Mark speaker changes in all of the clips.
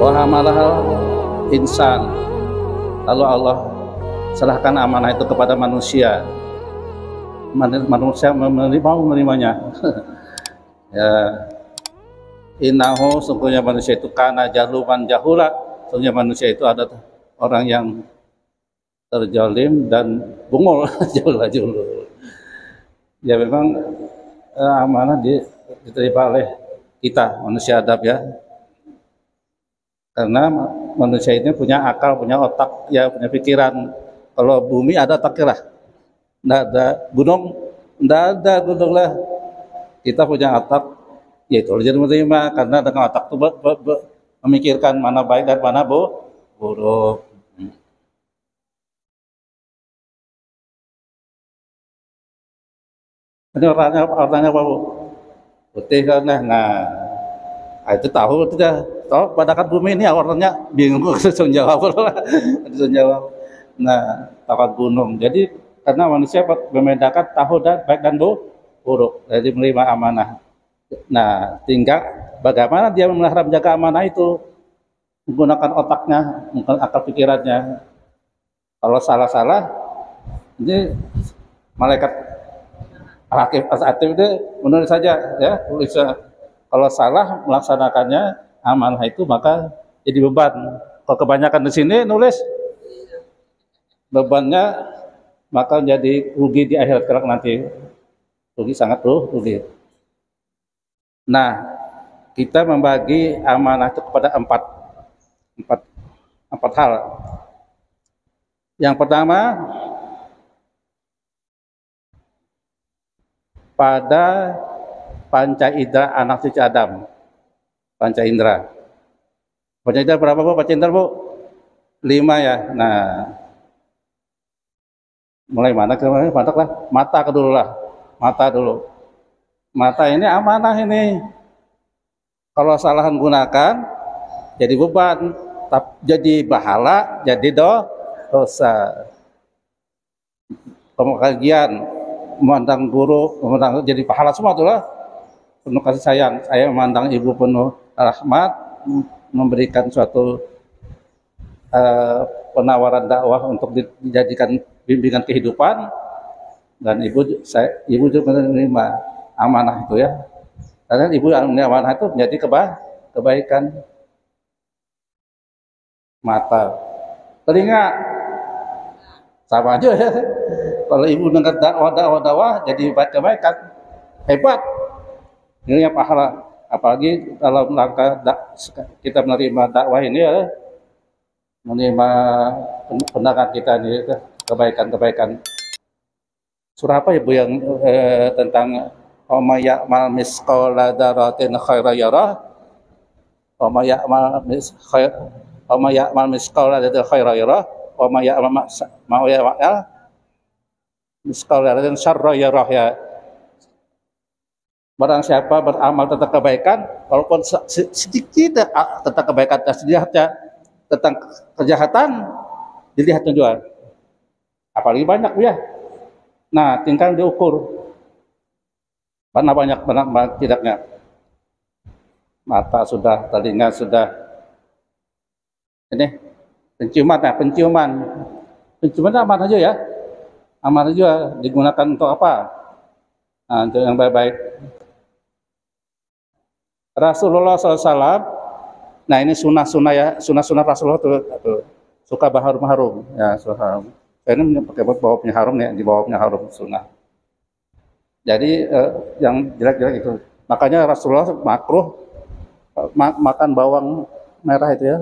Speaker 1: wa hamalahal insan. Lalu Allah serahkan amanah itu kepada manusia. Manusia menerimanya. Ya, innahu, sungguhnya manusia itu kana jaluman jahula, sungguhnya manusia itu ada orang yang terzalim dan bungul. Jahul. Ya memang amanah diterima oleh kita manusia adab ya, karena manusia ini punya akal, punya otak, ya punya pikiran. Kalau bumi ada otaknya lah, nggak ada gunung, nggak ada gunung lah. Kita punya otak, yaitu jadi menerima, karena dengan otak itu memikirkan mana baik dan mana buruk. Ini orangnya apa, Bu? Putih kan, nah itu tahu itu dah. Tahu pada bumi ini warnanya bingung susah jawab lah. Susah jawab. Nah, takat gunung. Jadi karena manusia membedakan tahu dan baik dan buruk. Jadi menerima amanah. Nah, tinggal bagaimana dia memelihara menjaga amanah itu, menggunakan otaknya, menggunakan akal pikirannya. Kalau salah-salah, ini malaikat hakim as'atif itu menurut saja ya, bisa. Kalau salah melaksanakannya amanah itu maka jadi beban. Kalau kebanyakan di sini nulis bebannya, maka jadi rugi di akhirat kelak nanti. Rugi, sangat rugi. Nah, kita membagi amanah itu kepada empat hal. Yang pertama, pada panca indera anak cucu Adam. Panca indera. Panca indera berapa, Bu? Panca indera, Bu? 5 ya. Nah, mulai mana ke mana? Mata dulu lah. Mata dulu. Mata ini amanah ini. Kalau salah gunakan jadi beban, jadi pahala, jadi dosa. Kemudian memandang guru, memandang jadi pahala semua itulah. Penuh kasih sayang. Saya memandang ibu penuh rahmat, memberikan suatu penawaran dakwah untuk dijadikan bimbingan kehidupan, dan ibu juga menerima amanah itu ya. Karena ibu amanah itu menjadi kebaikan. Mata, telinga, sama aja ya. Kalau ibu dengar dakwah jadi kebaikan, hebat. Ini yang pahala. Apalagi dalam rangka kita menerima dakwah ini ya, menerima pendapat kita ini kebaikan. Surah apa ya, Bu, yang tentang Oma ya'mal misqala dzarratin khairan yarah, Oma ya'mal misqala dzarratin khairan yarah, Oma ya'mal misqala dzarratin syarran yarah ya. Barang siapa beramal tentang kebaikan, walaupun sedikit tentang kebaikan dan sedikit tentang kejahatan, dilihatnya juga. Apalagi banyak ya. Nah, tinggal diukur. Mana banyak tidaknya. Mata sudah, telinga sudah. Ini penciuman, penciuman aman aja ya. Aman aja, digunakan untuk apa? Nah, untuk yang baik-baik. Rasulullah SAW, nah ini sunnah ya, sunnah Rasulullah tuh suka berharum-harum ya, sunnah. Saya ini pakai bawa punya harum ya, di bawah punya harum sunnah. Jadi yang jelek-jelek itu, makanya Rasulullah makruh makan bawang merah itu ya,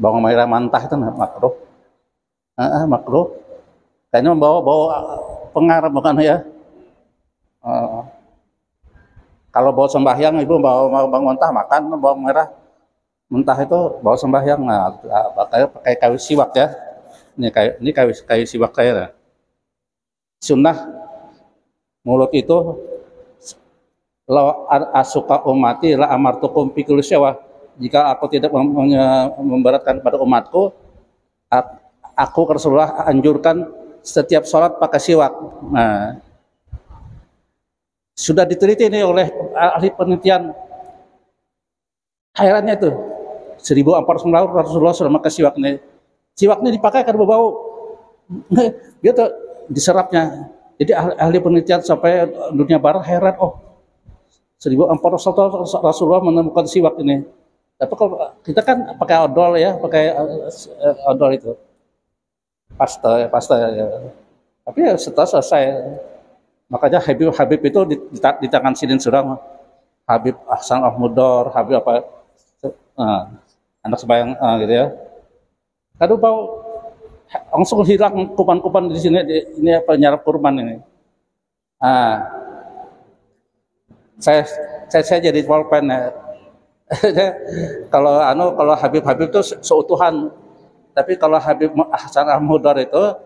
Speaker 1: bawang merah mentah itu makruh, makruh. Kayaknya membawa pengaruh bukan ya. Kalau bawa sembahyang, ibu bawa bawang mentah, makan bawang merah mentah itu bawa sembahyang. Nah, pakai kayu siwak ya. Ini kayu siwak saya. Sunnah mulut itu, la asuka umati la amartukum fi kulli syawah. Jika aku tidak memberatkan pada umatku, aku Rasulullah anjurkan setiap sholat pakai siwak. Nah, Sudah diteliti ini oleh ahli penelitian. Herannya itu 1400 tahun Rasulullah sudah memakai siwak ini. Siwak ini dipakai karena berbau. Dia tuh diserapnya. Jadi ahli penelitian sampai dunia barat heran, oh 1400 tahun Rasulullah menemukan siwak ini. Tapi kalau kita kan pakai odol ya, pakai odol itu. Pasta ya. Tapi ya setelah selesai, makanya Habib itu di tangan Sidin Surang, Habib Ahsan Ahmudor, Habib apa, anak sebayang gitu ya. Aduh bau langsung hilang kuman-kuman di sini, ini apa nyarap kurban ini. Saya jadi pulpen ya. kalau Habib itu seutuhan, tapi kalau Habib Hasan Ahmudar itu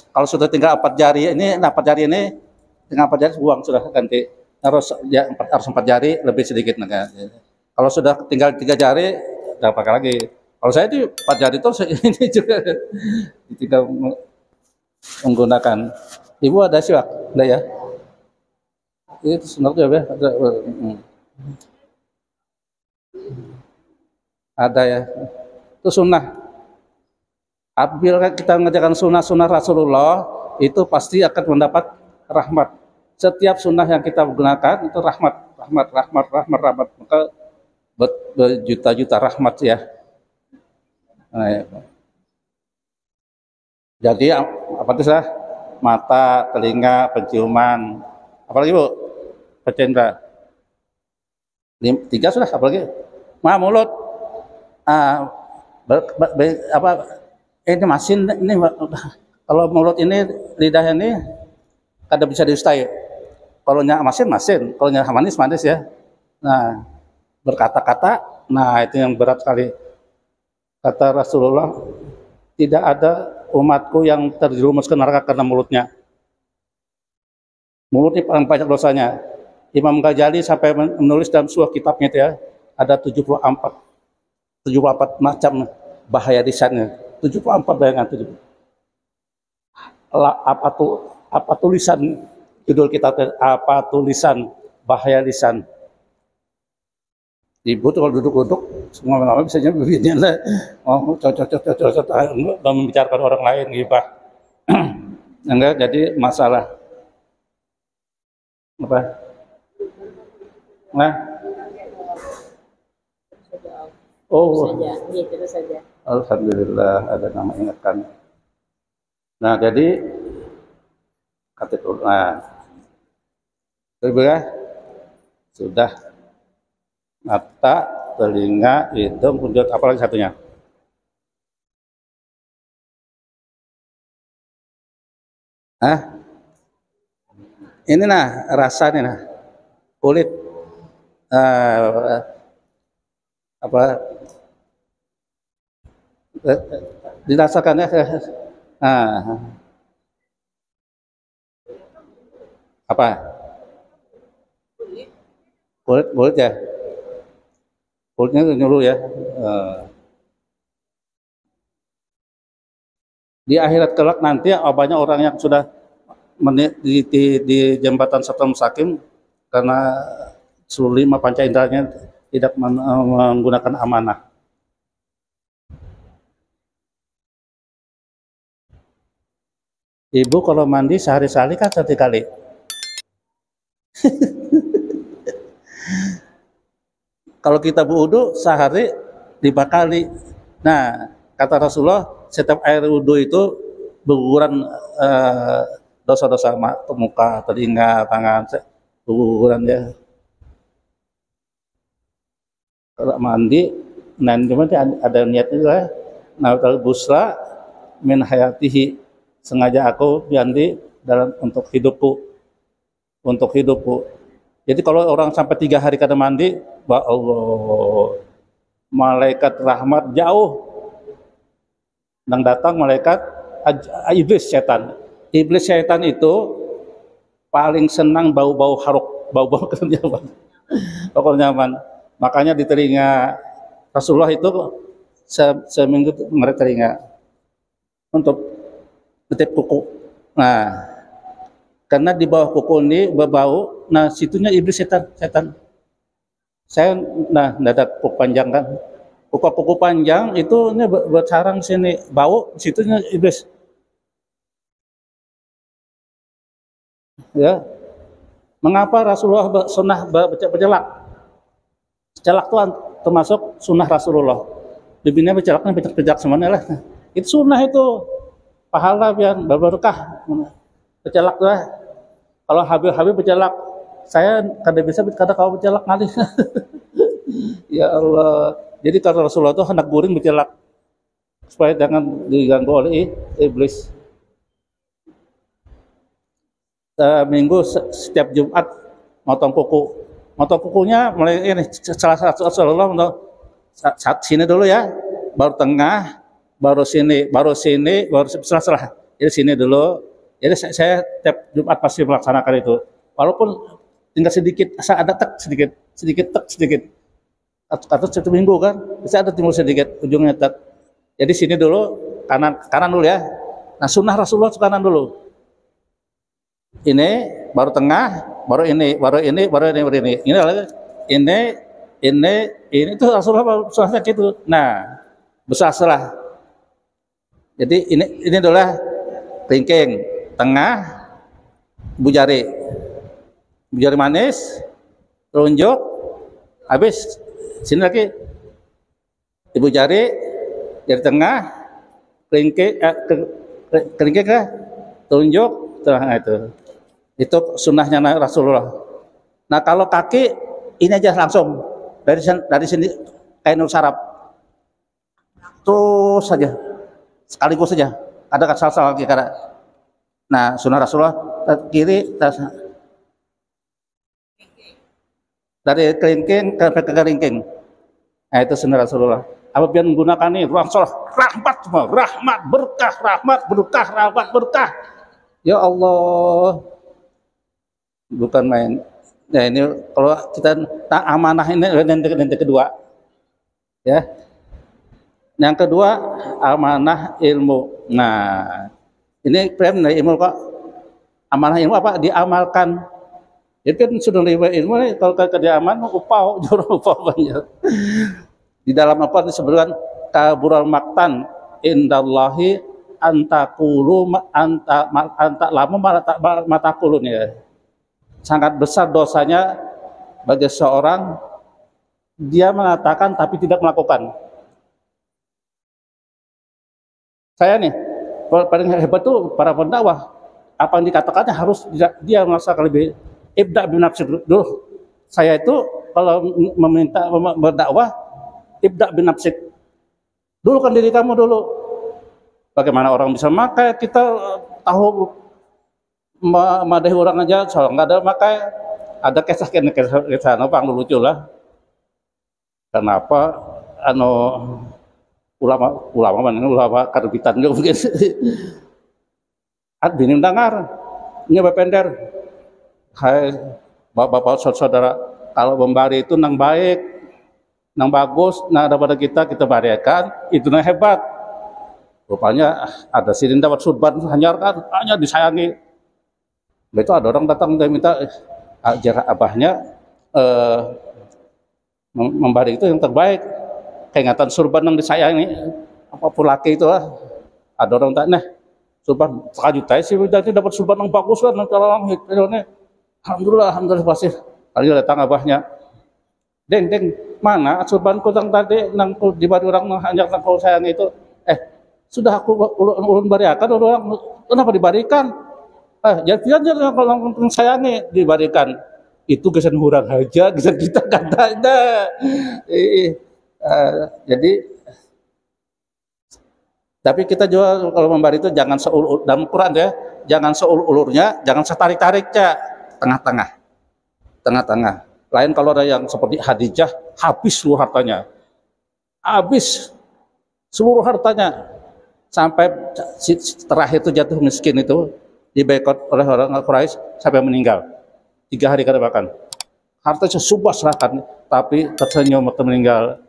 Speaker 1: kalau sudah tinggal 4 jari ini, 4 jari ini tinggal 4 jari buang, sudah ganti harus 4 jari lebih sedikit. Kalau sudah tinggal 3 jari nggak pakai lagi. Kalau saya itu 4 jari itu ini juga tidak menggunakan. Ibu ada siwak, ada ya? Itu sebenarnya ya. Ada ya. Itu sunnah. Apabila kita mengerjakan sunnah Rasulullah, itu pasti akan mendapat rahmat. Setiap sunnah yang kita gunakan itu rahmat. Maka berjuta-juta rahmat ya. Nah, ya. Jadi apa itu sah? Mata, telinga, penciuman, apalagi Bu? Pencendra. 3 sudah, apalagi? Mulut. Ini masin ini kalau mulut ini, lidah ini kada bisa diustai. Kalau nya masin, kalau nya manis ya. Nah, berkata-kata, nah itu yang berat sekali. Kata Rasulullah, tidak ada umatku yang terjerumus ke neraka karena mulutnya. Mulut ini paling banyak dosanya. Imam Ghazali sampai menulis dalam sebuah kitabnya itu ya, ada 74 macam bahaya lisannya. 74 bayangan 70. Apa tulisan judul kita, apa tulisan bahaya lisan. Ibu tuh kalau duduk-duduk semua orang bisa nyampe bibirnya lah. Oh, cocok membicarakan orang lain gibah. Enggak jadi masalah. Apa? Nah. Oh. Terus saja. Alhamdulillah ada nama ingatkan. Nah, jadi sudah mata, telinga, hidung, mulut, apalagi satunya? Ini rasanya kulit, apa dirasakan ya. Apa? Kulit ya. Kulitnya nyuruh ya. Di akhirat kelak nanti banyak orang yang sudah di jembatan Siratal Mustaqim karena seluruh 5 panca inderanya tidak menggunakan amanah. Ibu kalau mandi sehari-hari kan 1 kali. Kalau kita berwudu sehari 5 kali. Nah, kata Rasulullah, setiap air wudu itu berguguran dosa-dosa muka, telinga, tangan, berguguran ya. Kalau mandi, nanti ada niatnya lah. Nautal busra min hayatihi, sengaja aku mandi untuk hidupku. Jadi kalau orang sampai 3 hari kada mandi, ya Allah, malaikat rahmat jauh yang datang malaikat iblis setan. Iblis setan itu paling senang bau-bau haruk, bau-bau kenyaman. Nyaman. Makanya di telinga Rasulullah itu seminggu mengerik telinga untuk ketip kuku. Nah, karena di bawah kuku ini berbau. Nah situnya iblis, setan. Saya nah ada kuku panjang kan, kuku panjang itu ini bersarang sini, bau situnya iblis. Ya, mengapa Rasulullah sunnah bercelak? Celak itu termasuk sunnah Rasulullah. Bibirnya bercelaknya bercelak semuanya lah. Itu sunnah itu, pahala biar berberkah. Bercelak lah. Kalau Habib bercelak, saya kada bisa, kada kau bercelak kali. Ya Allah. Jadi kalau Rasulullah itu hendak guring bercelak supaya jangan diganggu oleh iblis. Minggu setiap Jumat motong kukunya mulai ini salah satu Rasulullah saat sini dulu ya, baru tengah, baru sini, baru setelah jadi sini dulu. Jadi saya setiap Jumat pasti melaksanakan itu, walaupun tinggal sedikit, ada sedikit atau satu minggu kan bisa ada timbul sedikit ujungnya tek. Jadi sini dulu, kanan dulu ya. Nah sunnah Rasulullah kanan dulu. Ini baru tengah, baru ini. Ini itu Rasulullah sunnahnya gitu. Nah, besar. Jadi ini adalah kelingking, tengah, bujari manis, telunjuk, habis sini lagi ibu jari tengah, kelingking kah, telunjuk, tengah itu sunnahnya Rasulullah. Nah kalau kaki ini aja langsung dari sini kain sarap terus saja, sekaligus saja, ada kasal lagi karena. Nah sunnah Rasulullah kiri dari kelingking ke kelingking. Nah itu sunnah Rasulullah. Apabila menggunakan ini langsung rahmat berkah. Ya Allah, bukan main. Nah ini kalau kita tak amanah ini nanti kedua, ya. Yang kedua amanah ilmu. Nah ini frame dari ilmu kok. Amanah ilmu apa? Diamalkan. Itu kan sudah lewat ilmu. Kalau diaman upau banyak. Di dalam apa disebutkan kabural maktan indallahi antakulu anta lama matakulun ya. Sangat besar dosanya bagi seorang dia mengatakan tapi tidak melakukan. Saya nih paling hebat tuh para pendakwah, apa yang dikatakannya harus dia merasakan lebih ibda bin nafsi dulu. Saya itu kalau meminta berdakwah ibda bin nafsi dulu, kan diri kamu dulu. Bagaimana orang bisa makai, kita tahu madahi orang aja soal nggak ada makai, ada kisah apa lucu lah. Kenapa ulama karbitan juga begitu. Binim dengar nya bepender. Hai bapak saudara, kalau membari itu nang baik, nang bagus, nah daripada kita bariakan itu nang hebat. Rupanya ada sini dapat surban hanya disayangi. Itu ada orang datang dan minta ajar abahnya membari itu yang terbaik. Keingatan surban yang disayangi, apapun laki itu lah. Ada orang tanya, surban 1 juta sih, jadi dapat surban yang bagus kan, orang ini. Alhamdulillah pasti. Kali datang abahnya, deng, mana surbanku yang tadi nang dibari orang hanya nang kau sayang itu, sudah aku ulun bariakan orang, kenapa dibarikan? Jangan kalau sayangi dibarikan. Itu kesan hurang aja, kesan kita katanya. Jadi tapi kita juga kalau membari itu jangan seulur dalam Quran ya, jangan seulur-ulurnya, jangan setarik-tariknya, tengah-tengah. Lain kalau ada yang seperti Khadijah habis seluruh hartanya sampai terakhir itu jatuh miskin itu diboikot oleh orang Quraisy sampai meninggal 3 hari kada makan. Hartanya subah serahkan, tapi tersenyum atau meninggal.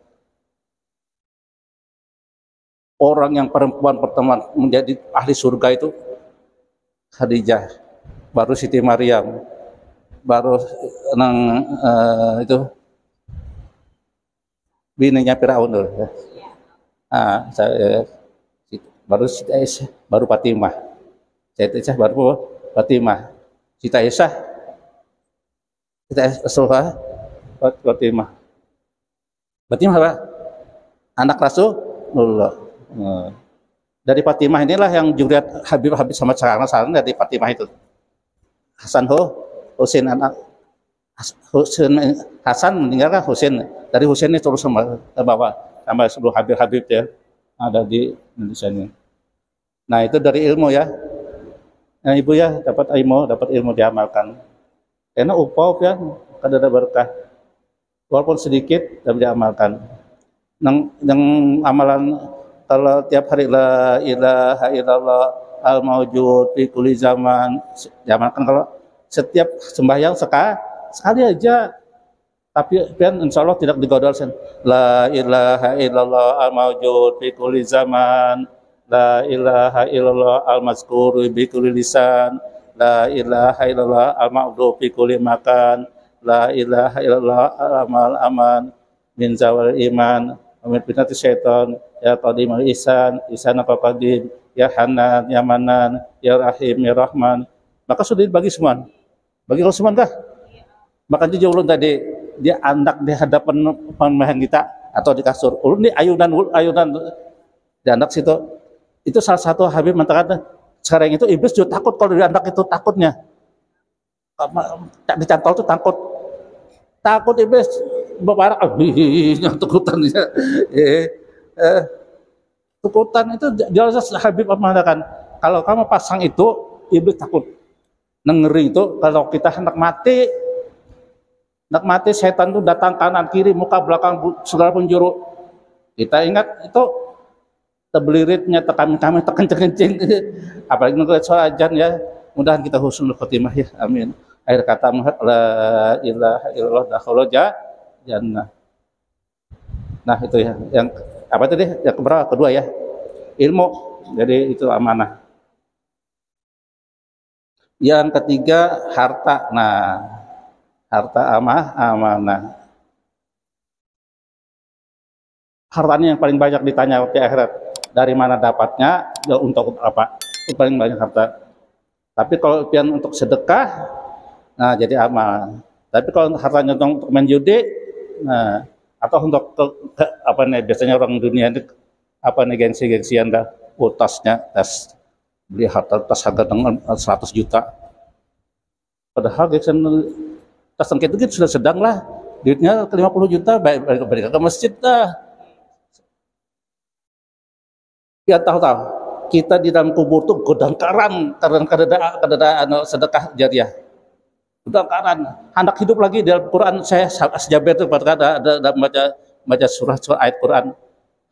Speaker 1: Orang yang perempuan pertama menjadi ahli surga itu Khadijah. baru Siti Maryam, baru nang itu bininya Firaun dulu. Ya. Saya baru Siti Aisyah, baru Fatimah. Siti Aisyah baru Fatimah. Siti Aisyah, Siti Aisyah, Fatimah. Fatimah apa? Anak Rasulullah. Dari Fatimah inilah yang Juriat Habib sama sekarang dari Fatimah itu. Husain anak Hasan meninggalkan Husain. Dari Husain ini terus ke bawah tambah 10 Habib ya ada di Indonesia ini. Nah itu dari ilmu ya. Nah ibu ya dapat ilmu diamalkan. Karena upau ya kada ada berkah. Walaupun sedikit tapi diamalkan. Yang amalan kalau tiap hari la ilaha illallah al maujud fi kulli zaman diamalkan kalau setiap sembahyang sekali aja, tapi kan insya Allah tidak digodol. La ilaha illallah al maujud fi kulli zaman, la ilaha illallah al mazkur bi kulli lisan, la ilaha illallah al ma'dud fi kulli makan, la ilaha illallah al amal aman min zawal iman wa min fitnati syaitan ya qadimul ihsan apa qadim ya hanan ya manan ya rahim ya rahman. Maka sudah dibagi semua. Bagi kalau semua kah? Maka dia ulun tadi dia andak di hadapan pemain kita atau di kasur. Ulun di ayunan di andak situ. Itu salah satu Habib mengatakan sekarang itu iblis juga takut kalau di andak itu takutnya. Tak dicantol itu takut iblis bebarak takutan ya. Takutan itu jelas Habib mengatakan kalau kamu pasang itu iblis takut. Ngeri itu kalau kita hendak mati setan itu datang kanan kiri muka belakang segala penjuru. Kita ingat itu tebeliritnya kami tekan kencing apalagi nunggu soal ajan ya. Mudahan kita husnul khotimah ya, amin. Akhir kata la ilaha illallah dakhala jannah. Nah itu ya yang apa tadi yang keberapa kedua ya ilmu, jadi itu amanah. Yang ketiga harta. Nah, harta amanah. Hartanya yang paling banyak ditanya di akhirat. Dari mana dapatnya? Ya untuk apa? Itu paling banyak harta. Tapi kalau pian untuk sedekah, nah jadi amal. Tapi kalau hartanya untuk main judi, nah atau untuk apa nih biasanya orang dunia ini apa nih gengsi-gengsian dah tasnya tas beli tas harga dengan 100 juta. Padahal tas sengketa itu sudah sedang lah. Duitnya ke 50 juta, balik ke masjid dah. Ya tahu. Kita di dalam kubur tuh godang karan karena kada sedekah jariah. Godang karan. Hendak hidup lagi dalam Quran saya sejaber itu pada ada baca surah ayat Quran.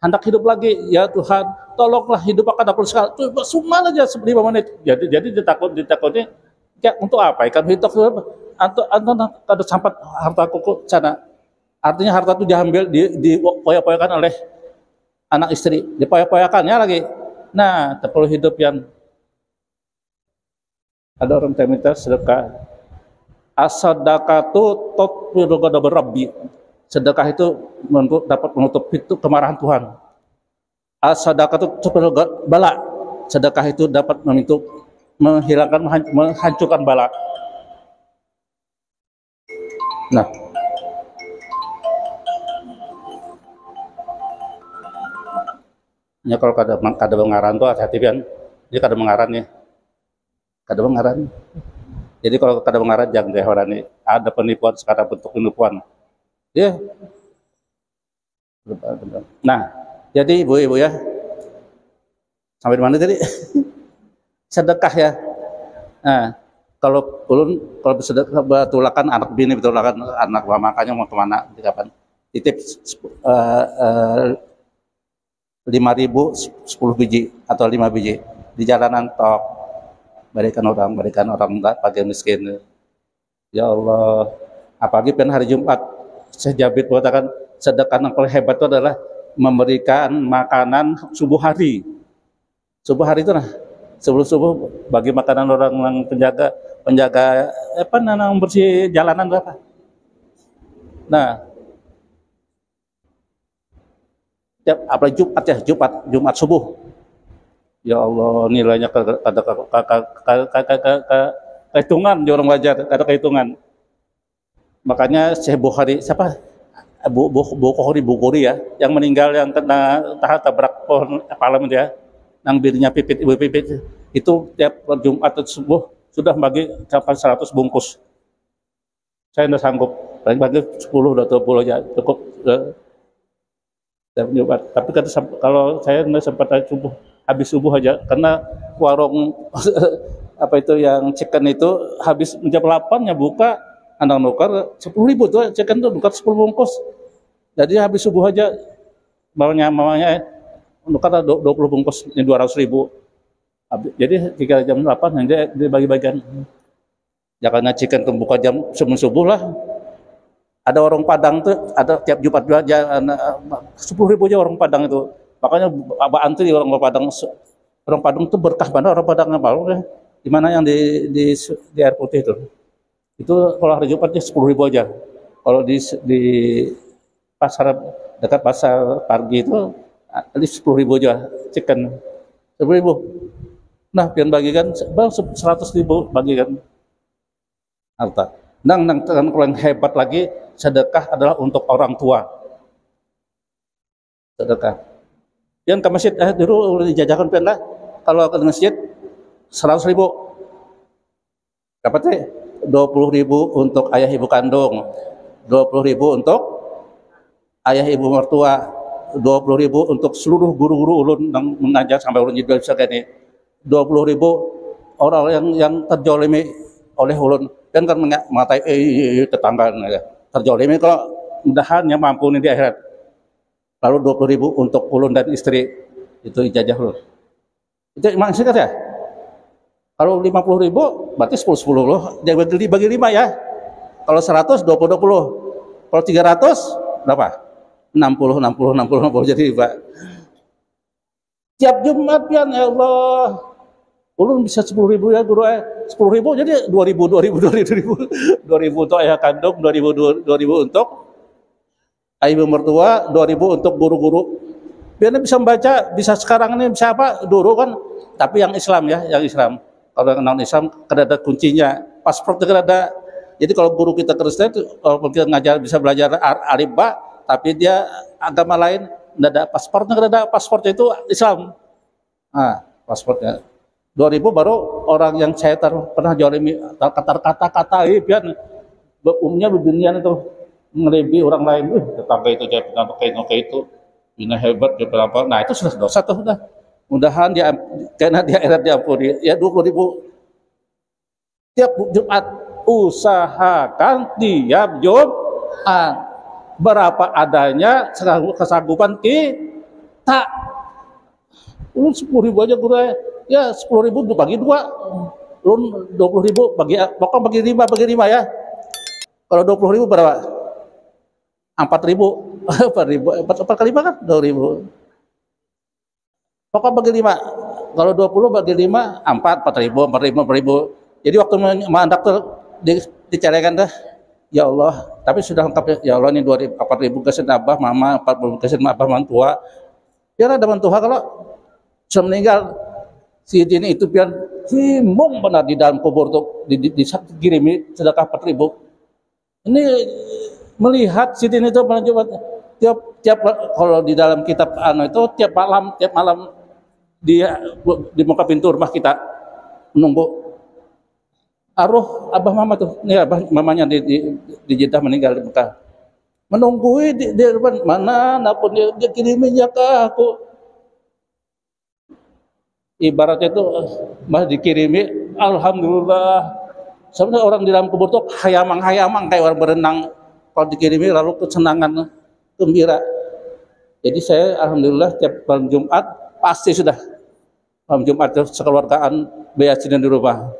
Speaker 1: Hendak hidup lagi, ya Tuhan, tolonglah hidup akan aku sekali. Itu cuma aja 5 menit. Jadi ditakutnya ya untuk apa? Ikan hidup atau kada sampai harta kuku sana. Artinya harta itu diambil dipoya-poyakan oleh anak istri, dipoya-poyakannya lagi. Nah, perlu hidup yang ada orang yang minta sedekah. As-sadaqatu tutfi'u ghadab rabbi. Sedekah itu dapat menutup pintu kemarahan Tuhan. As-sadaqatu tutfi'u bala. Sedekah itu dapat menghancurkan bala. Nah, ya kalau kada mengaran tuh hati-hati kan. Dia kada mengaran ya. Kada mengaran. Jadi kalau kada mengaran jangan orang ini ada penipuan sekarang bentuk penipuan. Ya. Nah, jadi ibu-ibu ya. Sampai di mana tadi? Sedekah ya. Nah, kalau bersedekah betulakan anak bini, betulakan anak makanya mau kemana di kapan? Titip 5.000 10 biji atau 5 biji di jalanan tok, berikan orang pagi miskin. Ya Allah, apalagi pen hari Jumat sejabit mengatakan sedekah yang paling hebat itu adalah memberikan makanan subuh hari itu nah sebelum subuh bagi makanan orang yang penjaga penjaga apa namanya bersih jalanan berapa. Nah, tiap apalagi Jumat ya, Jumat subuh. Ya Allah, nilainya ada kehitungan di orang wajar, ada kehitungan. Makanya Syekh Bukhari siapa? Bukhari ya, yang meninggal yang kena tabrak pohon parlemen ya, yang birinya pipit, ibu pipit itu tiap Jumat subuh sudah bagi sampai 100 bungkus. Saya tidak sanggup, bagi 10 atau 20 aja cukup. Tapi kalau saya nggak sempat subuh, habis subuh aja, karena warung apa itu yang chicken itu habis jam 8 nya buka, anak nukar 10.000 tuh chicken tuh nukar 10 bungkus. Jadi habis subuh aja mamanya nukar 20 bungkus 200.000. Jadi 3 jam 8 yang dia bagi-bagian. Ya karena chicken tuh buka jam sebelum subuh lah. Ada warung Padang tuh, ada tiap Jumat aja 10.000 aja warung Padang itu. Makanya abah antri orang Padang. Orang Padang itu berkah banget orang Padang apa? Di mana yang di air putih itu. Itu kalau hari Jumatnya 10.000 aja. Kalau di pasar dekat pasar Pargi itu ada 10.000 aja chicken. 10.000. Nah, pian bagikan 100.000 bagikan harta. Nang kalau yang hebat lagi, sedekah adalah untuk orang tua. Sedekah. Yang ke masjid dulu dijajakan pian lah. Kalau ke masjid 100.000. Dapat 20.000 untuk ayah ibu kandung, 20.000 untuk ayah ibu mertua, 20.000 untuk seluruh guru-guru ulun yang mengajar sampai ulun jadi bisa gini, 20.000 orang yang terjolimi oleh ulun dan kan mengatai tetangga terjolimi kalau mudahan yang mampu nih di akhirat. Lalu 20.000 untuk ulun dan istri, itu ijazah ulun. Itu maksudnya ya. Kalau 50.000 berarti 10 loh, jangan bagi 5 ya. Kalau 100 20. Kalau 300 berapa? 60 jadi Pak. Tiap Jumat ya Allah. Ulun bisa 10.000 ya guru 10.000 jadi 2.000 untuk ayah kandung, 2.000 untuk ibu mertua, 2.000 untuk guru-guru. Biar bisa membaca, bisa sekarang ini bisa apa? Dulu kan, tapi yang Islam ya, yang Islam. Kalau yang non-Islam kan ada kuncinya, pasportnya kan ada. Jadi kalau guru kita Kristen itu, kalau kita ngajar bisa belajar alif ba, tapi dia agama lain, tidak ada pasportnya, kan ada pasportnya itu Islam. Nah, pasportnya 2.000 baru orang yang saya pernah jolimi kata-kata biar umumnya beginian itu ngelebi orang lain, tetangga itu jadi tetangga itu bina hebat dia berapa, nah itu sudah dosa tuh udah. Mudahan dia karena dia akhirat diampuni ya 20.000 tiap Jumat, usahakan tiap Jumat berapa adanya kesanggupan kita. 10.000 aja guru ya 10.000 bagi 2, lu 20.000 bagi pokok bagi 5 ya. Kalau 20.000 berapa? 4.000 4 kali 5 kan 2.000. Pokok bagi 5. Kalau 20 bagi 5 4.000. Jadi waktu mandak tuh dicarikan dah. Ya Allah, tapi sudah lengkap ya Allah ini 4.000 kesen abah mama, 40 kesen abah mantua. Biar ada mantua kalau sudah meninggal si ini itu biar himbung benar di dalam kubur tuh dikirimi sedekah 4.000. Ini melihat si ini itu tiap kalau di dalam kitab itu tiap malam dia di muka pintu rumah kita menunggu arwah abah mama tuh, nih abah mamanya di Jeddah meninggal di Mekah, menunggu di depan mana napun dia kiriminnya ke aku. Ibaratnya itu mah dikirimi, alhamdulillah. Sebenarnya orang di dalam kubur tuh hayamang kayak orang berenang. Kalau dikirimi lalu kesenangan gembira. Jadi saya alhamdulillah tiap malam Jumat pasti sudah malam Jumat itu sekeluargaan beyasin di rumah.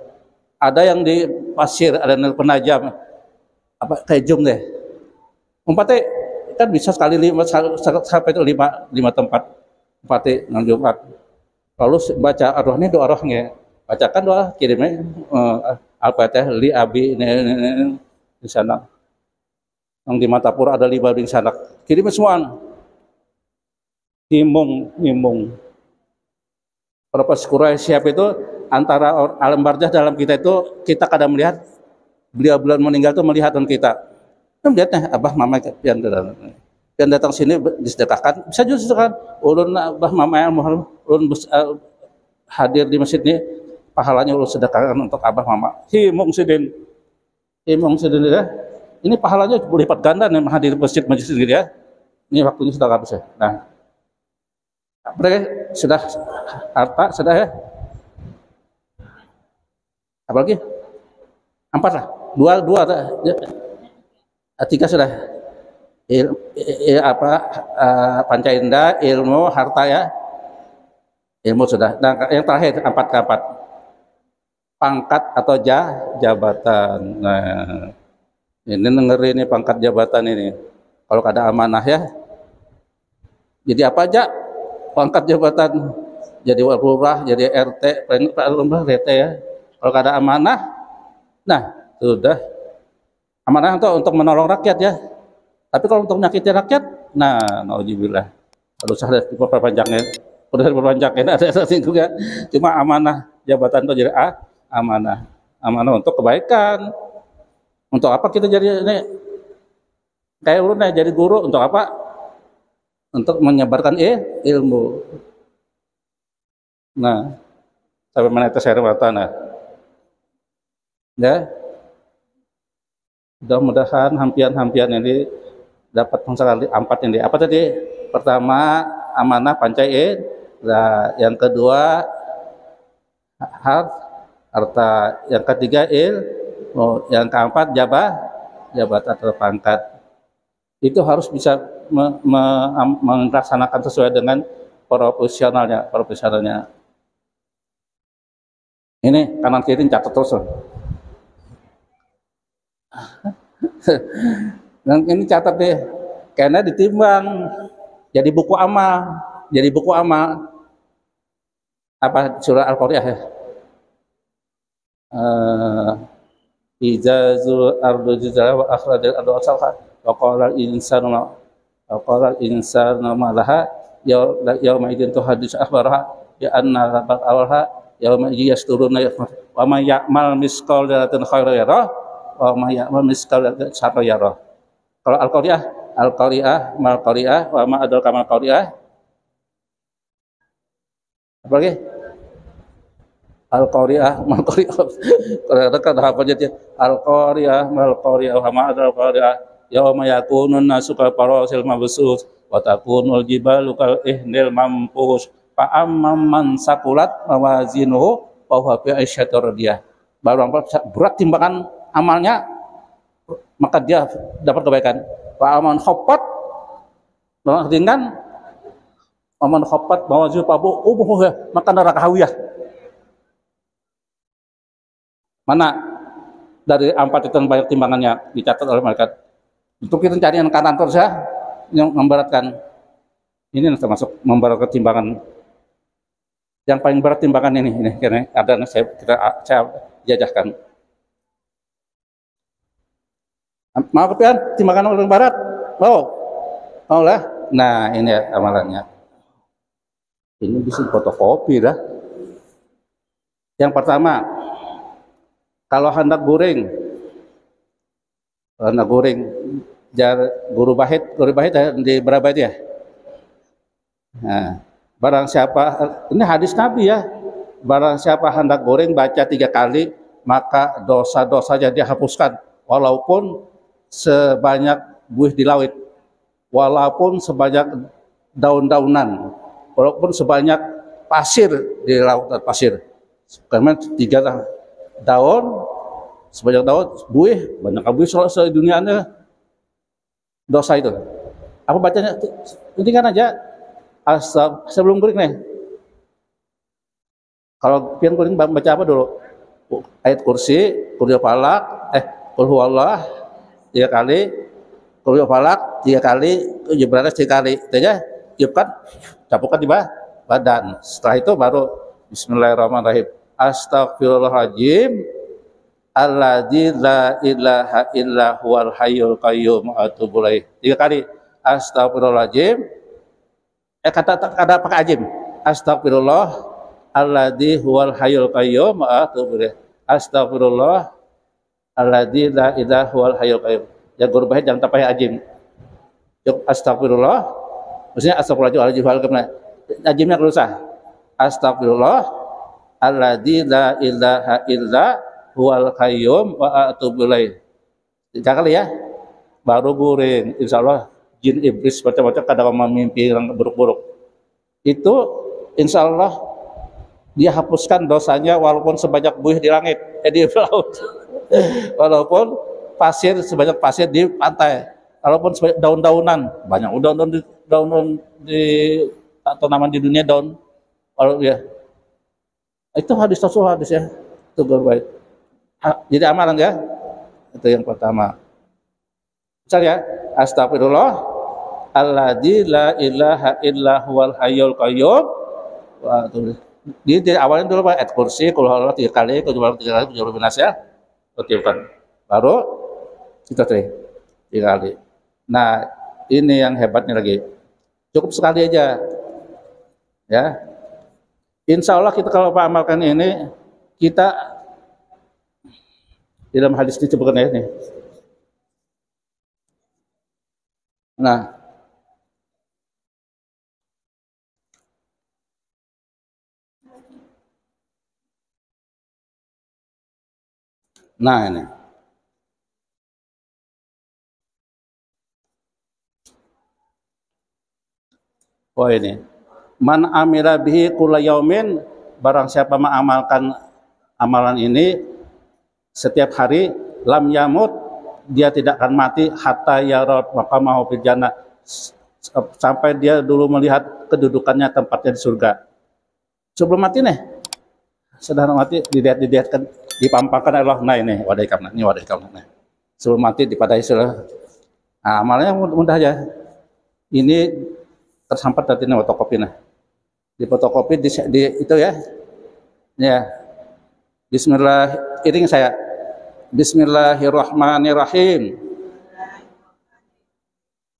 Speaker 1: Ada yang di pasir, ada yang penajam, apa kayak jum deh. Umpatnya kan bisa sekali 5 sampai itu 5 tempat umpatnya malam Jumat. Lalu baca ar-Rahman doa rohnya, bacakan doa kirimnya Al-Fatihah li abi ini di sana. Yang di Matapura ada 5 di sana. Kirimnya semua. Himung. Profes Quraisy itu antara alam barzah dalam kita itu kita kadang melihat beliau belum meninggal itu melihat dan kita. Melihatnya abah mama yang datang sini disedekahkan, bisa juga disedekahkan. Ulun abah mama yang ulun hadir di masjid ini pahalanya ulun sedekahkan untuk abah mama. Himung sidin ya. Ini pahalanya berlipat ganda nih hadir di masjid sendiri ya. Ini waktunya sudah habis ya. Nah, mereka sudah harta sudah ya. Apalagi 4 lah, 2 ada, 3 sudah. Panca indera, ilmu, harta ya. Ilmu sudah. Nah, yang terakhir 4 keempat. Pangkat atau jabatan. Nah, ini dengerin ini pangkat jabatan ini. Kalau ada amanah ya. Jadi apa aja? Pangkat jabatan. Jadi lurah, jadi RT, RT ya. Kalau ada amanah, nah sudah. Amanah untuk menolong rakyat ya. Tapi kalau untuk menyakiti rakyat, nah, nauzubillah. Kalau saya diperpanjangnya, udah diperpanjangin ada juga. Cuma amanah jabatan itu jadi amanah untuk kebaikan. Untuk apa kita jadi ini? Kayak urutnya jadi guru untuk apa? Untuk menyebarkan ilmu. Nah, sampai menetes air mata. Nah, ya, mudah-mudahan hampian ini dapat sekali 4 ini. Apa tadi? Pertama amanah pancai. Nah, yang kedua harta. Yang ketiga yang keempat jabatan atau pangkat. Itu harus bisa melaksanakan sesuai dengan profesionalnya. Ini kanan kiri catat terus. Dan ini catat deh, karena ditimbang jadi buku amal. Apa surah Al-Qari'ah ya? Ijazul ardu jazala wa akhrajal ardu asalha wa qala al-insanu ma laha yauma idzin tuhaddisu akhbaraha ya anna rabbaka awalha yauma yasturuna wa may ya'mal misqal dzarratin khairan yarah wa may ya'mal misqal dzarratin syarran yarah. Kalau Al-Qari'ah wa ma adal kamal Qari'ah. Apa lagi? Al-Qari'ah mal Qari'ah. Kan apa aja Al-Qari'ah mal Qari'ah wa ma adal Qari'ah yauma yakunun nasu kal farasil mabsus wa takunul jibalu kal ihnil mampus fa amman man saqulat mawazinuhu fa huwa fi aisyatir radiyah. Barang berat timbangan amalnya maka dia dapat kebaikan. Fa amman khaffat ringan aman khaffat mawazinuhu maka neraka hawiyah. Mana dari 4 itu yang banyak timbangannya dicatat oleh malaikat. Untuk kita cari yang kanan terus ya, yang memberatkan. Ini termasuk memberatkan timbangan. Yang paling berat timbangan ini karena ada saya jajahkan. Mau kepian timbangan orang barat? Mau lah. Nah ini ya, amalannya. Ini bisa fotokopi dah. Yang pertama, kalau hendak guring guru bahit di berapa itu ya? Nah, barang siapa, ini hadis Nabi ya, barang siapa hendak guring baca 3 kali maka dosa-dosanya dihapuskan walaupun sebanyak buih di laut, walaupun sebanyak daun-daunan, walaupun sebanyak pasir di lautan pasir. Karena 3 daun, sebanyak daun, buih, banyak buih selesai dunianya dosa itu. Apa bacanya? Ini kan aja sebelum guring nih. Kalau pian guring baca apa dulu? Ayat kursi, qul huwallah 3 kali, qul falaq 3 kali, Jibril 3 kali. Itu aja. Tiupkan, capukan di bawah badan. Setelah itu baru bismillahirrahmanirrahim. Astagfirullahaladzim alladzi la ilaha illa huwal hayyul qayyum wa atubu ilaih. 3 kali. Astagfirullahaladzim. Kata pakai ajim. Astagfirullah alladzi huwal hayyul qayyum wa atubu ilaih. Astagfirullah alladzi la ilaha huwal hayyul qayyum. Ya guru bahaya jangan pakai ajim. Astagfirullah. Maksudnya astagfirullahaladzim. Ajimnya kalau sah. Astagfirullah alladzi la ilaha illa huwal qayyum wa atubu ilaih. 3 kali ya. Baru guring. Insyaallah jin iblis macam-macam kadang mimpi yang buruk-buruk. Itu insyaallah dia hapuskan dosanya walaupun sebanyak buih di langit, di laut. Walaupun pasir sebanyak pasir di pantai. Walaupun sebanyak daun-daunan, banyak daun-daun di atau tanaman di dunia daun. Kalau ya itu hadis Rasul hadis ya. Itu baik. Jadi amalan ya. Itu yang pertama. Misal ya, astagfirullah alladzi la ilaha illa huwal hayyul qayyum wa atubu. Di awalnya dulu Pak ayat kursi qul huwallahu 3 kali, qul huwallahu 3 kali, qul huwallahu binas ya. Okekan. Baru kita 3 kali. Nah, ini yang hebatnya lagi. Cukup sekali aja. Ya. Insya Allah kita kalau amalkan ini, kita di dalam hadis disebutkan ya ini. Nah, ini. Oh ini. Man amila bihi kulla yaumin, barang siapa mengamalkan amalan ini setiap hari, lam yamut, dia tidak akan mati hatta yarad maqamahu fil jannah, sampai dia dulu melihat kedudukannya tempatnya di surga. Sebelum mati nih, sedang mati dilihatkan, dipampangkan Allah. Nah ini wadah ikamna, nih. Sebelum mati dipadai sudah. Nah, amalnya mudah aja. Ini tersampat tadi nih fotokopinya. Di fotokopi di itu ya. Ya. Bismillah, iring saya. Bismillahirrahmanirrahim.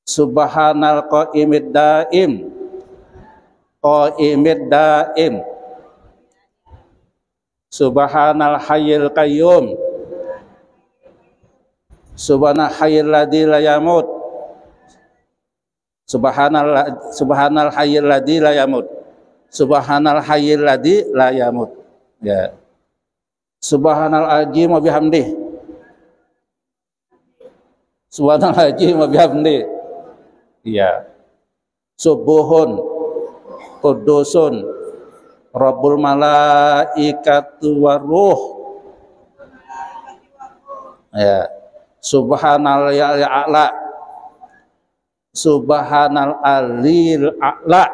Speaker 1: Subhanal qaimid daim. Qaimid daim. Subhanal hayyil qayyum. Subhanal hayyil ladzi la yamut. Subhanal hayyil ladzi la yamut. Subhanal hayyil ladzi la yamut. Ya. Subhanal azim wa bihamdih. Subhanal azim wa bihamdih. Iya. Subuhun qudusun Rabbul malaikatu waruh. Ya. Subhanal ya'la. Subhanal alil a'la.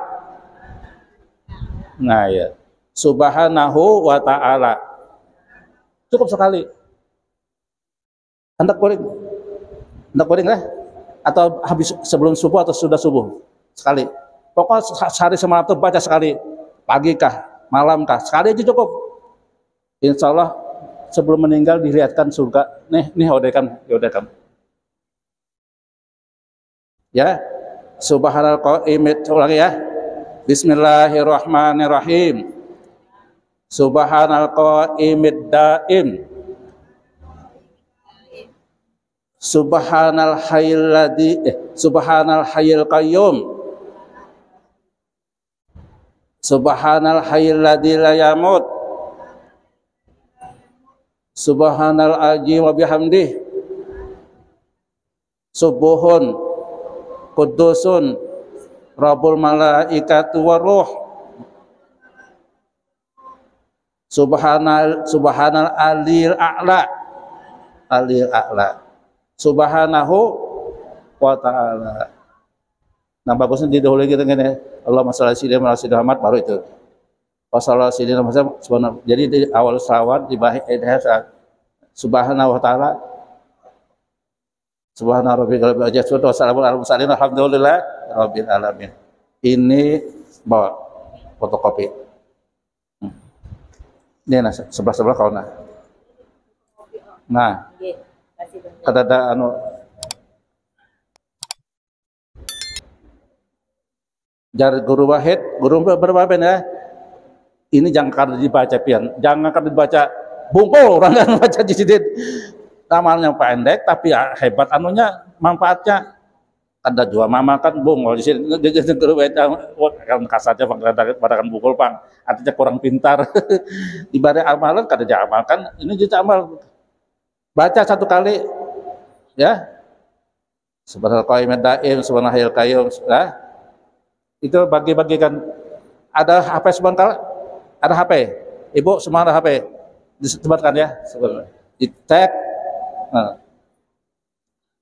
Speaker 1: Nah ya. Subhanahu wa ta'ala. Cukup sekali. Hendak boring lah. Atau habis sebelum subuh atau sudah subuh. Sekali. Pokoknya sehari semalam itu baca sekali. Pagi kah, malam kah, sekali aja cukup. Insya Allah sebelum meninggal dilihatkan surga. Nih odekan. Ya, subhanal qaimid, ulangi ya. Bismillahirrahmanirrahim. Subhanal qaimid daim. Subhanal hayyil qayyum. Subhanal hayyil ladzi la yamut. Subhanal azim wa bihamdih. Subuhun qudusun Rabbul malaikatu waruh. Subhanal alil a'la. Subhanahu wa ta'ala. Nah bagusnya didahului gitu kan ya. Allahumma shalli ala sayyidina Muhammad, baru itu. Wassalamualaikum warahmatullahi wabarakatuh. Jadi di awal salawat di saat subhanahu wa ta'ala. Subhana rabbika rabbil izzati wa salamun alal mursalin alhamdulillah rabbil alamin. Ini bawa fotokopi. Ini nah sebelah kau nah. Nah, kada ada anu jar guru wahid, guru berapa ya? Ini jangan kada dibaca pian, jangan kada dibaca bungkul orang kan baca jisidin. Namanya pendek tapi ya hebat anunya manfaatnya. Ada jual mama kan bungkul di sini guru wahid kan kasarnya padakan bungkul pang, artinya kurang pintar. Ibarat amalan kada diamalkan, ini juga amal. Baca satu kali ya. Subhanal qayyim daim, subhanal qayyum, ya. Itu bagi-bagikan. Ada HP sebentar, ada HP. Ibu semua ada HP. Disebarkan ya, sebenarnya. Dicek. Nah.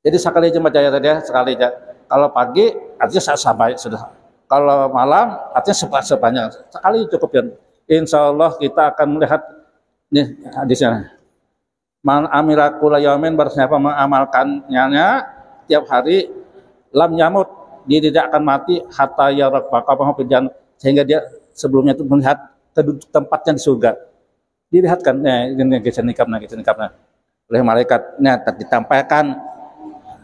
Speaker 1: Jadi sekali aja baca ya tadi ya, sekali aja. Kalau pagi artinya sampai sudah. Kalau malam artinya sebanyak. Sekali cukup ya. Insya Allah kita akan melihat nih hadisnya. Man amila kulla yaumin, bersiapa mengamalkannya tiap hari, lam yamut, dia tidak akan mati hatta yarak baqabah sehingga dia sebelumnya itu melihat keduduk tempatnya di surga. Dilihatkan ini kisah nikahnya oleh malaikat. Nah, ditampaikan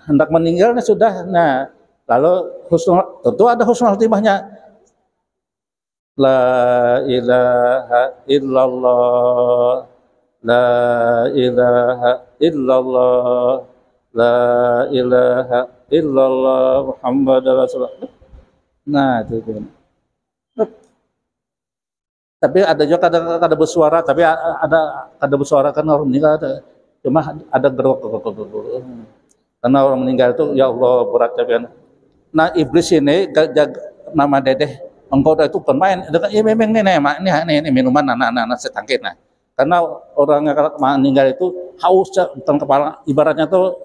Speaker 1: hendak meninggalnya sudah. Nah, lalu tentu ada husnul khotimahnya. La ilaha illallah, la ilaha illallah, la ilaha illallah Muhammad Rasulullah. Nah, itu. Tapi ada juga kada bersuara, tapi ada bersuara kan orang meninggal ada. Cuma ada gerok. Karena orang meninggal itu ya Allah berat ya. Nah, iblis ini nama dedeh engkau itu pemain. Ya memang ini minuman anak-anak setangkit nah. Karena orang yang meninggal itu haus tentang kepala, ibaratnya tuh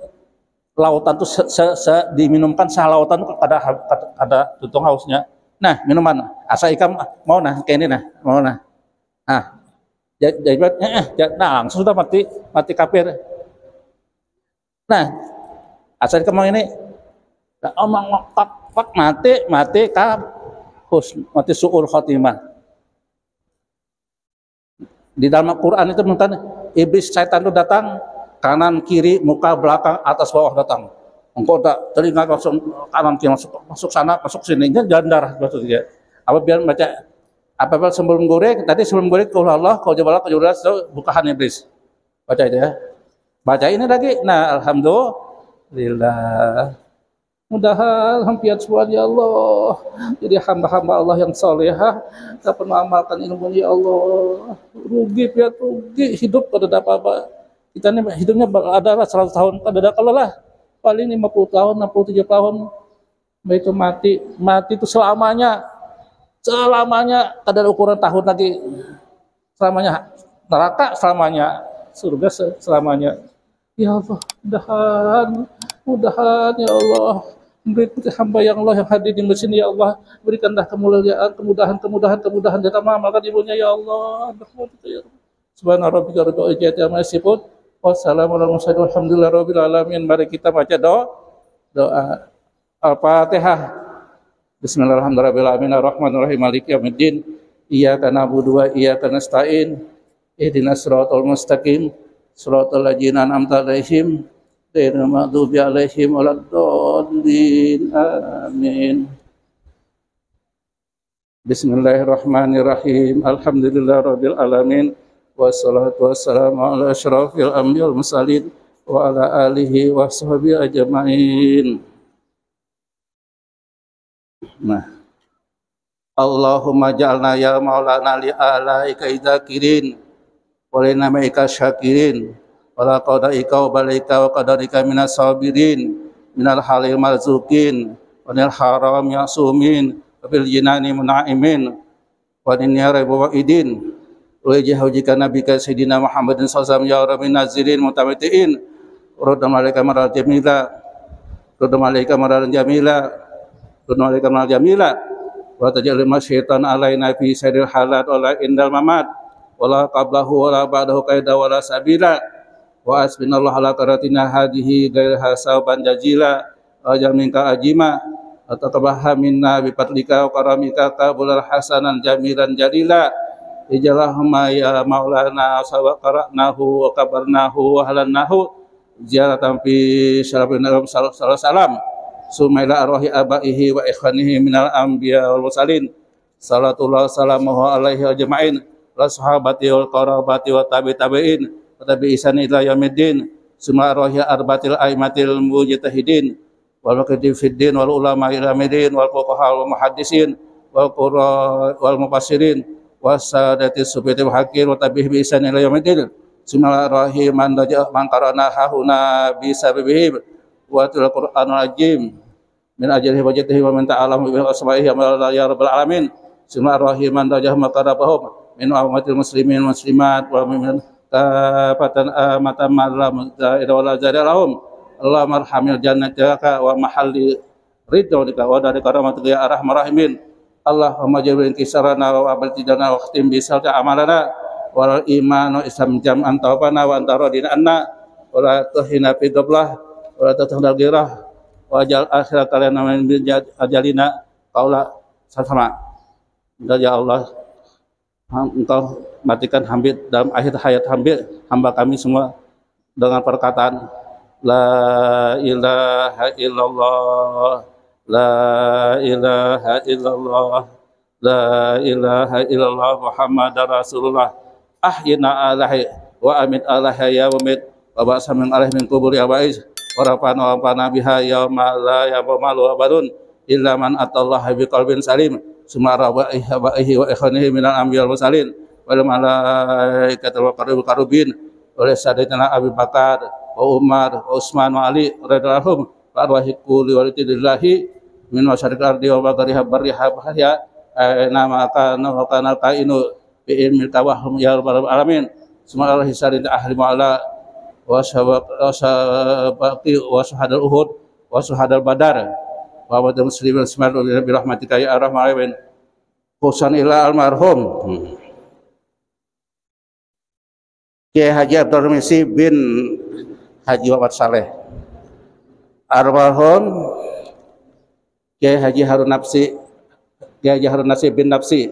Speaker 1: lautan tuh diminumkan lautan tuh ada tutung hausnya. Nah, minuman asa ikam mau nah kayak ini nah, mau nah. Ah. Jadi nah langsung sudah mati kafir. Nah, asa ikam mau ini omong pak mati mati suul khotimah. Di dalam Al-Quran itu tentang iblis setan itu datang kanan kiri muka belakang atas bawah datang. Engkau tak telinga langsung kanan kiri masuk sana masuk sini jalan darah maksudnya. Apabila baca apabila sebelum goreng kalau Allah kau jawablah kau jawablah bukaan iblis. Baca itu ya. Baca ini lagi. Nah, alhamdulillah. Mudah-mudahan hampiat semua ya Allah. Jadi hamba-hamba Allah yang salehah dapat mengamalkan ilmu ya Allah. Rugi hidup pada apa-apa. Kita ini hidupnya adalah 100 tahun pada kalau lah paling 50 tahun, 67 tahun itu mati itu selamanya ada ukuran tahun lagi, selamanya neraka, selamanya surga, selamanya. Ya Allah, mudahan ya Allah, beri hamba yang Allah yang hadir di sini ya Allah, berikanlah kemuliaan, kemudahan dalam mengamalkan ibunya ya Allah. Subhana rabbika rabbil izzati amma yasifun. Wassalamualaikum warahmatullahi wabarakatuh. Mari kita baca doa Al-Fatihah. Bismillahirrahmanirrahim. Ar-Rahmanir-Rahim. Maliki yaumiddin. Iyyaka na'budu wa iyyaka nasta'in. Ihdinas siratal mustaqim. Siratal ladzina an'amta 'alaihim ghairil maghdubi 'alaihim waladdallin. Amin. Bismillahirrahmanirrahim. Alhamdulillahirabbil alamin. Wassalatu wassalamu ala asyrafil anbiya'i wal mursalin wa ala alihi wa sahbihi ajmain. Nah, Allahumma ja'alna ya maulana li alaika idzakirin wa li namaika syakirin wa la qadaika wa balaika wa qadarika minas sabirin minal halil marzuqin wa nil haram yasumin wa bil jinani munaimin wa ninyara bawaidin wa jahujika nabika sayyidina Muhammadin sallallahu alaihi wasallam ya rabbin nazirin mutamatiin radda malaika maral jamila radda malaika maral jamila radda malaika maral jamila wa taj'al masyaitan alaina fi sairil halat wala indal mamat wala qablahu wala ba'dahu qaida wala sabila wa asbinallahu ala qaratina hadihi ghair hasaban jazila wa jaminka ajima ataqabbal minna bi fadlika wa karamika qabulan hasanan jamilan jalila ij'alhumma ya maulana sawa qara'nahu wa kabarnahu wa halannahu ziyaratan fi syarafin salam sumaila arwahi abaihi wa ikhwanihi minal anbiya wal mursalin salatullah salamuhu alaihi ajma'in la sahabati wal qarabati wa tabi'in wa tabi'isan ila yaumiddin summa arwahi arbatil aimatil mujtahidin wal muqaddim fid din wal ulama ila midin wal fuqaha wal muhaddisin wal qurra wal mufassirin wasadati sufiyatil hakim wa tabi'ih bi ihsan ila yaumiddin summa arwahi man qarana hahuna bi sababihi wa til qur'anul azim min ajrihi wa jatihi wa man ta'alamu bi asma'ihi ya rabbal alamin summa arwahi man rajah maqarabahum min ummatil muslimin muslimat wa min kafatan amatan malam ila wala zarahum Allahumma arhamil jannataka wa mahalli ridhonika wa dari karamatika ya arhamar rahimin Allahumma jabrin kisarana wa abaltidana wa khtim bisalta amalana wal imanu islam jam'an tawbana wa antaradina anna wa la tuhina fi doblah wa la tathdal girah wa ajal akhirat kalian min ajalina qaula sama. Ya Allah, Engkau matikan Habib dalam akhir hayat Habib hamba kami semua dengan perkataan La ilaha illallah La ilaha illallah La ilaha illallah Muhammadar Rasulullah Ahyina alahi wa amit alahi ya wamit wa ba'sa min alahi min kuburi abaiz wa rafana wa rafana biha yawma la yabamalu wa barun illa man atallaha biqalbin salim sumara wa ikhwanihi minal anbiya wal mursalin wal malaikatil qarubin oleh sayyidina Abu Bakar wa Umar wa Utsman wa Ali radhiyallahu anhum wa arwahi kulli walidillahi min masyariqil ardi wa magharibiha barriha bahya nama kana wa kana kainu bi ilmil tawahhum ya rabbal alamin summa Allah hisarin ahli ma'ala wa sabaqi wa syahadal uhud wa syahadal badar wa wadul muslimin semadu bi rahmatika ya arhamar rahimin husan ila almarhum Kiai Haji Abdul Misi bin Haji Muhammad Saleh almarhum Kiai Haji Harun Nafsi Kiai Haji Harun Nasib bin Nafsi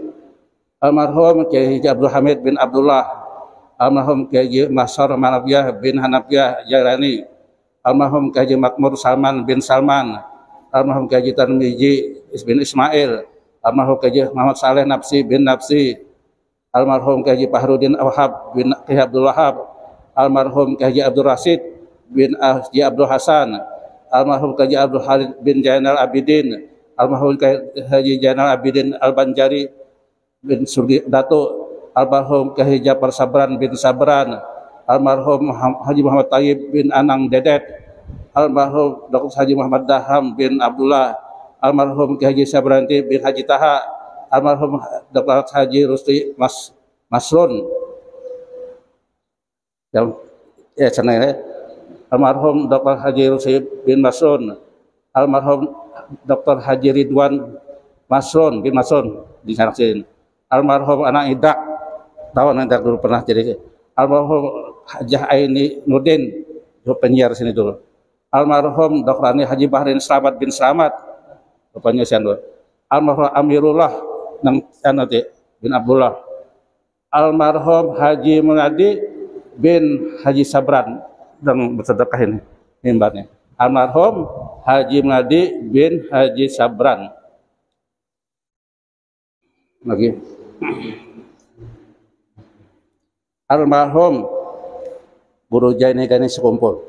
Speaker 1: almarhum Kiai Haji Abdul Hamid bin Abdullah almarhum Kiai Haji Masar Manafiyah bin Hanafiyah Jalani almarhum Kiai Haji Makmur Salman bin Salman almarhum Kiai Haji Tarmiji bin Ismail almarhum Kiai Haji Muhammad Saleh Nafsi bin Nafsi almarhum Kiai Haji Fahrudin Wahab bin Kiai Abdul Wahab almarhum Kiai Haji Abdul Rasid bin Haji Abdul Hasan almarhum Kiai Haji Abdul Khalid bin Jainal Abidin almarhum Kiai Haji Jainal Abidin Al-Banjari bin Surgi Dato almarhum Kiai Haji Jafar Sabran bin Sabran almarhum Haji Muhammad Tayyib bin Anang Dedet almarhum Dr. Haji Muhammad Daham bin Abdullah almarhum Kiai Haji Sabranti bin Haji Taha almarhum Dr. Haji Rusti Masrun ya cenah almarhum Dr. Haji Rusti bin Masrun almarhum Dr. Haji Ridwan Masrun bin Masrun di sana sini almarhum anak Idak tahun nanti dulu pernah jadi almarhum Haji Aini Nurdin penyiar sini dulu almarhum Dr. Haji Bahrin Slamet bin Slamet bapaknya sian almarhum Amirullah nang nanti bin Abdullah almarhum Haji Munadi bin Haji Sabran dan bersedekah ini mimbarnya almarhum Haji Munadi bin Haji Sabran lagi almarhum Guru Jaini Gani sekumpul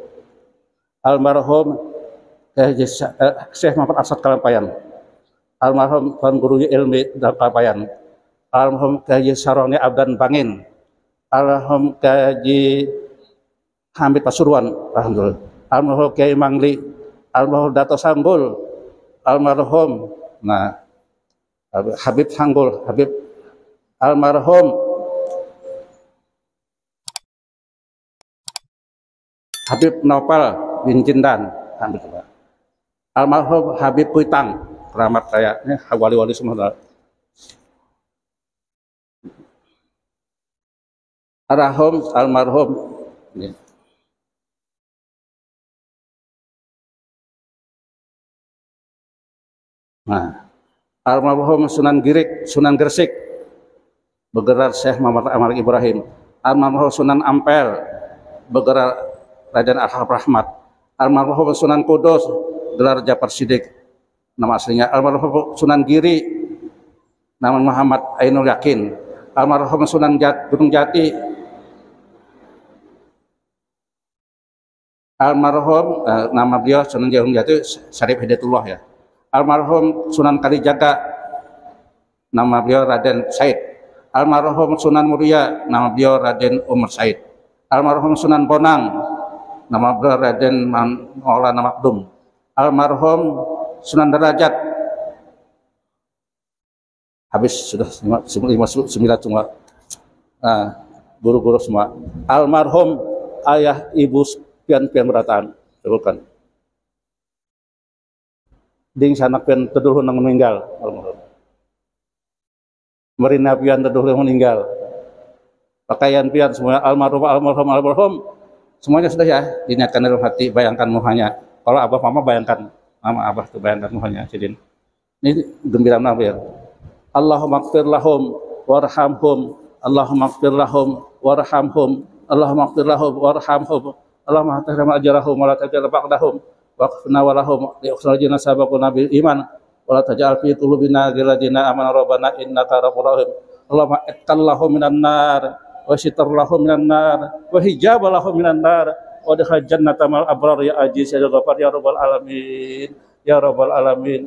Speaker 1: almarhum Syekh Muhammad Asad Kalampayan almarhum Tuan Guru Ilmi Kalampayan almarhum Kiai Saroni Abdan Bangin almarhum Kiai Hamid Pasuruan alhamdulillah almarhum Kiai Mangli almarhum Dato Sambul almarhum Habib Sanggul Habib almarhum Habib Nopal bin Jindan almarhum Habib Puitang keramat saya wali-wali semua almarhum Nah, almarhum Sunan Girik, Sunan Gresik, bergelar Syekh Muhammad Amal Ibrahim. Almarhum Sunan Ampel, bergelar Raden Arhab Rahmat. Almarhum Sunan Kudus, gelar Jafar Siddiq, nama aslinya. Almarhum Sunan Giri, nama Muhammad Ainul Yakin. Almarhum Sunan Gunung Jati, almarhum nama beliau Sunan Gunung Jati Syarif Hidayatullah ya. Almarhum Sunan Kalijaga, nama beliau Raden Said. Almarhum Sunan Muria, nama beliau Raden Umar Said. Almarhum Sunan Bonang, nama beliau Raden Maulana Makdum. Almarhum Sunan Derajat, habis sudah 9 semua, guru-guru semua. Almarhum ayah ibu pian berataan, sebutkan. Ding sanak pian teduh nang meninggal, almarhum. Merina pian teduh meninggal. Pakaian pian semua almarhum, semuanya sudah ya diniatkan dalam hati, bayangkan muhanya. Kalau abah mama bayangkan, mama abah tuh bayangkan muhanya, Sidin. Ini gembira nabi ya. Allahumma ighfir lahum warhamhum, Allahumma ighfir lahum warhamhum, Allahumma ighfir lahum warhamhum, Allahumma tahrim ajrahum wa la tajal ba'dahum waqfna wa lahum li'ukhrijina sabaquna bil iman wa la tajal fi qulubina ghilladina amana rabbana innaka ghafurur rahim. Allahumma itqallahum minan nar wa sitarlahum minan nar wa hijabalahum minan nar wa adkhil jannata mal abrar ya aziz ya ghafar ya rabbal alamin ya rabbal alamin.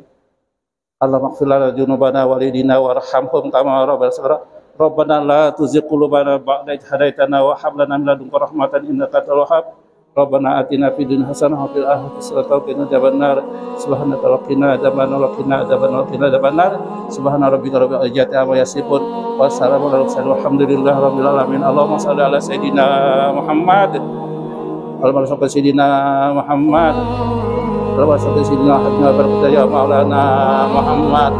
Speaker 1: Allahumma ighfir lana dzunubana walidina warhamhum kama rabbana saghira. Rabbana la tuzigh qulubana ba'da idh hadaitana wa hab lana min ladunka rahmatan innaka antal wahhab. Rabbana atina fid dunya hasanah wa fil akhirati hasanah wa qina adzabannar. Subhanaka rabbina adzabannar. Subhana rabbika rabbil izzati amma yasifun wa salamun alal mursalin walhamdulillahi rabbil alamin. Allahumma shalli ala sayidina Muhammad. Allahumma shalli ala sayidina Muhammad. Allahumma shalli ala sayidina Muhammad ya Maulana Muhammad.